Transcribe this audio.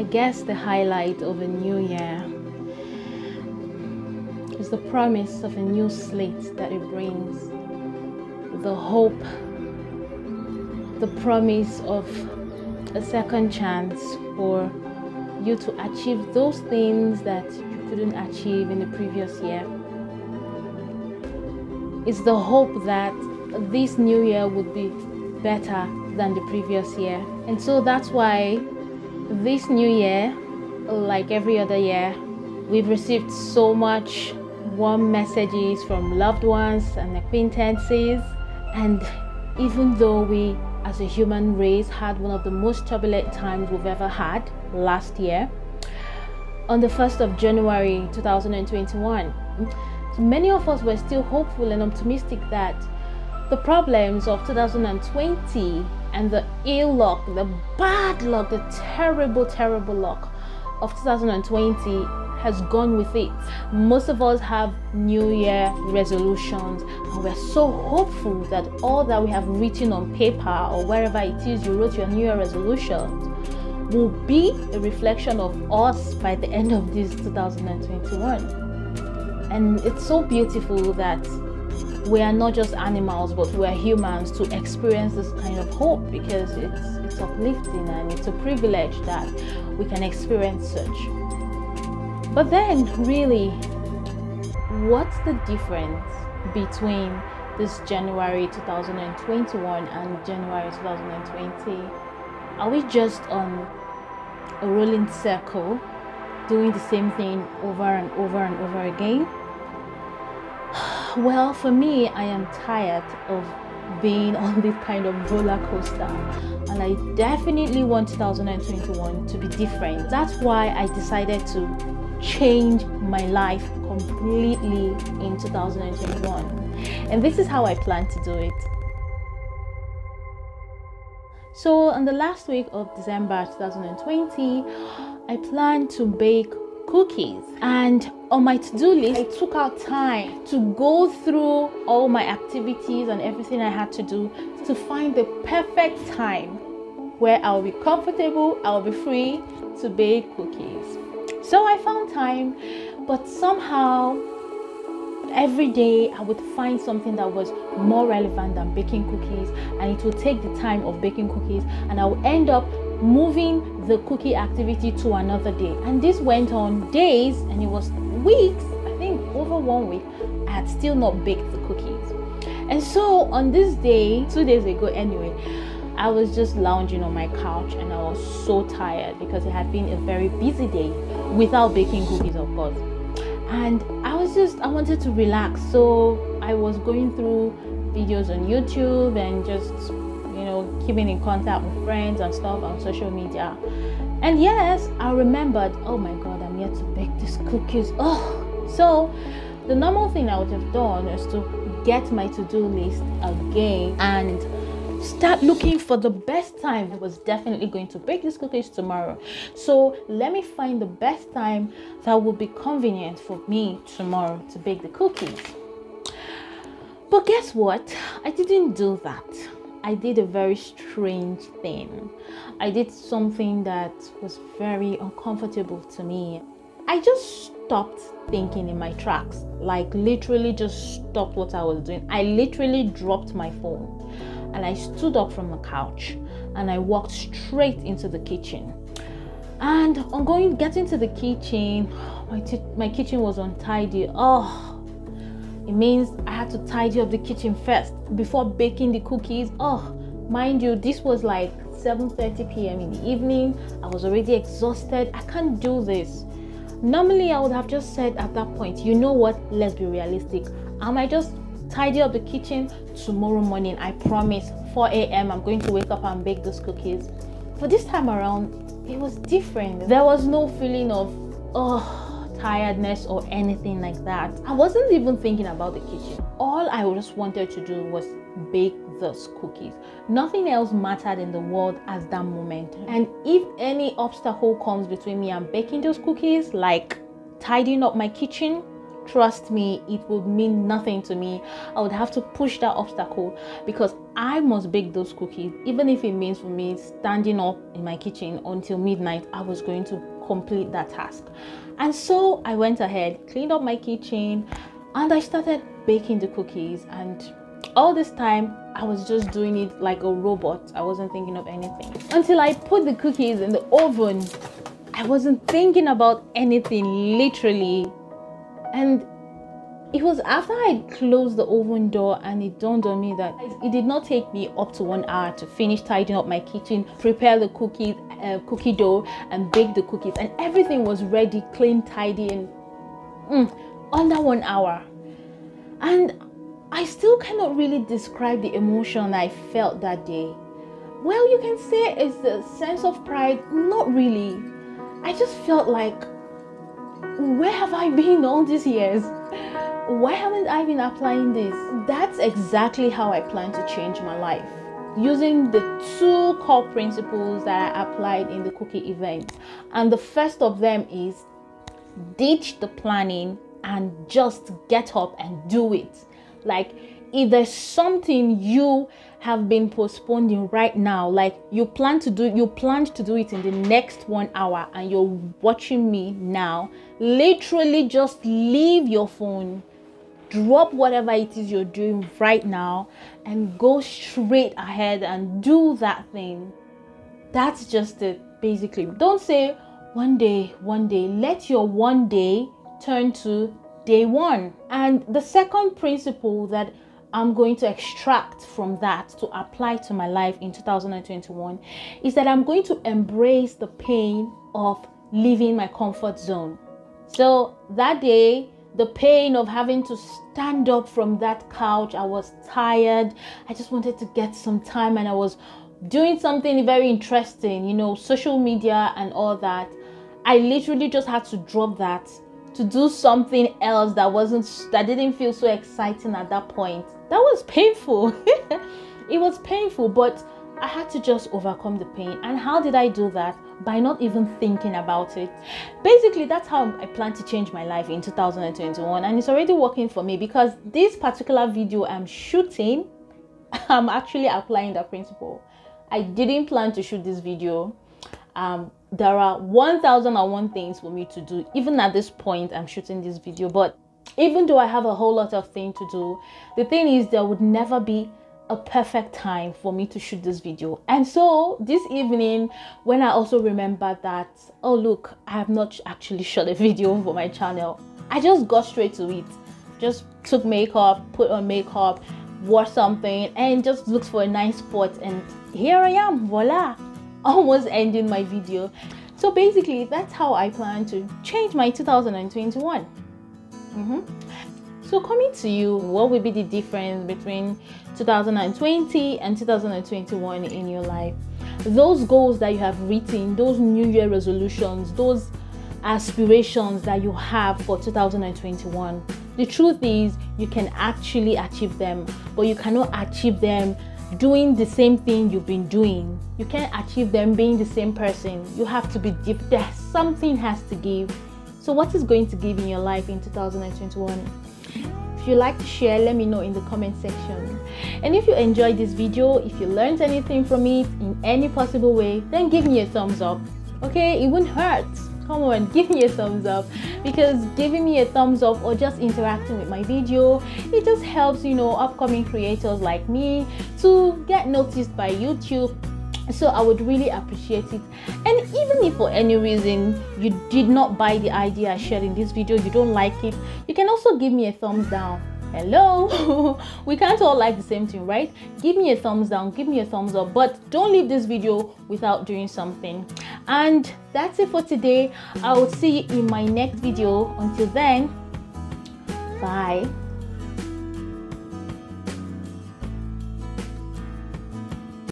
I guess the highlight of a new year is the promise of a new slate that it brings, the hope, the promise of a second chance for you to achieve those things that you couldn't achieve in the previous year. It's the hope that this new year would be better than the previous year. And so that's why this new year, like every other year, we've received so much warm messages from loved ones and acquaintances. And even though we as a human race had one of the most turbulent times we've ever had last year, on the 1st of January 2021, many of us were still hopeful and optimistic that the problems of 2020 and the ill luck, the bad luck, the terrible luck of 2020 has gone with it. Most of us have New Year resolutions, and we're so hopeful that all that we have written on paper or wherever it is you wrote your New Year resolutions will be a reflection of us by the end of this 2021. And it's so beautiful that we are not just animals, but we are humans to experience this kind of hope, because it's uplifting and it's a privilege that we can experience such. But then, really, what's the difference between this January 2021 and January 2020? Are we just on a rolling circle, doing the same thing over and over and over again? Well, for me, I am tired of being on this kind of roller coaster, and I definitely want 2021 to be different. That's why I decided to change my life completely in 2021, and this is how I plan to do it. So on the last week of December 2020, I plan to bake cookies, and on my to-do list I took out time to go through all my activities and everything I had to do to find the perfect time where I'll be comfortable, I'll be free to bake cookies. So I found time, but somehow every day I would find something that was more relevant than baking cookies, and it would take the time of baking cookies, and I would end up moving the cookie activity to another day. And this went on days, and it was weeks, I think over 1 week, I had still not baked the cookies. And so on this day, 2 days ago anyway, I was just lounging on my couch, and I was so tired because it had been a very busy day without baking cookies, of course. And I wanted to relax, so I was going through videos on YouTube and just, keeping in contact with friends and stuff on social media. And yes, I remembered, oh my god, I'm yet to bake these cookies. So the normal thing I would have done is to get my to-do list again and start looking for the best time. I was definitely going to bake these cookies tomorrow, so let me find the best time that will be convenient for me tomorrow to bake the cookies. But guess what? I didn't do that. I did a very strange thing. I did something that was very uncomfortable to me. I just stopped thinking in my tracks, like literally just stopped what I was doing. I literally dropped my phone, and I stood up from the couch and I walked straight into the kitchen. And on getting to the kitchen, my kitchen was untidy. It means I had to tidy up the kitchen first before baking the cookies. Mind you, this was like 7:30 p.m. in the evening. I was already exhausted. I can't do this. Normally I would have just said at that point, you know what, let's be realistic. I might just tidy up the kitchen tomorrow morning. I promise, 4 a.m. I'm going to wake up and bake those cookies. But this time around, it was different. There was no feeling of tiredness or anything like that. I wasn't even thinking about the kitchen. All I just wanted to do was bake those cookies. Nothing else mattered in the world at that moment. And if any obstacle comes between me and baking those cookies, like tidying up my kitchen trust me, it would mean nothing to me. I would have to push that obstacle because I must bake those cookies. Even if it means for me standing up in my kitchen until midnight, I was going to complete that task. And so I went ahead, cleaned up my kitchen, and I started baking the cookies. And all this time I was just doing it like a robot. I wasn't thinking of anything until I put the cookies in the oven. I wasn't thinking about anything, literally. And it was after I closed the oven door and it dawned on me that it did not take me up to 1 hour to finish tidying up my kitchen, prepare the cookie dough, and bake the cookies, and everything was ready, clean, tidy, and under 1 hour. And I still cannot really describe the emotion I felt that day. Well, you can say it's the sense of pride. Not really. I just felt like, where have I been all these years? Why haven't I been applying this? That's exactly how I plan to change my life, using the 2 core principles that I applied in the cookie event. And the first of them is ditch the planning and just get up and do it. Like, if there's something you have been postponing right now, like you planned to do it in the next 1 hour, and you're watching me now, literally just leave your phone, drop whatever it is you're doing right now, and go straight ahead and do that thing. That's just it, basically. Don't say one day. Let your one day turn to day one. And the second principle that I'm going to extract from that to apply to my life in 2021 is that I'm going to embrace the pain of leaving my comfort zone. So that day, the pain of having to stand up from that couch, I was tired. I just wanted to get some time, and I was doing something very interesting, social media and all that. I literally just had to drop that to do something else that didn't feel so exciting at that point. That was painful. It was painful, but I had to just overcome the pain. And how did I do that? By not even thinking about it. Basically, that's how I plan to change my life in 2021, and it's already working for me, because this particular video I'm shooting, I'm actually applying that principle. I didn't plan to shoot this video. There are 1001 things for me to do. Even at this point, I'm shooting this video, but even though I have a whole lot of things to do, the thing is, there would never be a perfect time for me to shoot this video. And so this evening, when I also remembered that, oh look, I have not actually shot a video for my channel, I just got straight to it. Just took makeup, put on makeup, wore something, and just looked for a nice spot, and here I am, voila, almost ending my video. So basically, that's how I plan to change my 2021. So coming to you, what will be the difference between 2020 and 2021 in your life? Those goals that you have written, those New Year resolutions, those aspirations that you have for 2021. The truth is, you can actually achieve them, but you cannot achieve them doing the same thing you've been doing. You can't achieve them being the same person. You have to be different. Something has to give. So what is going to give in your life in 2021? If you like to share, let me know in the comment section. And if you enjoyed this video, if you learned anything from it in any possible way, then give me a thumbs up. Okay, it won't hurt. Come on, give me a thumbs up, because giving me a thumbs up or just interacting with my video, it just helps, upcoming creators like me to get noticed by YouTube. So I would really appreciate it. And even if for any reason you did not buy the idea I shared in this video, you don't like it, you can also give me a thumbs down. Hello. We can't all like the same thing, right? Give me a thumbs down, give me a thumbs up, but don't leave this video without doing something. And that's it for today. I will see you in my next video. Until then, bye.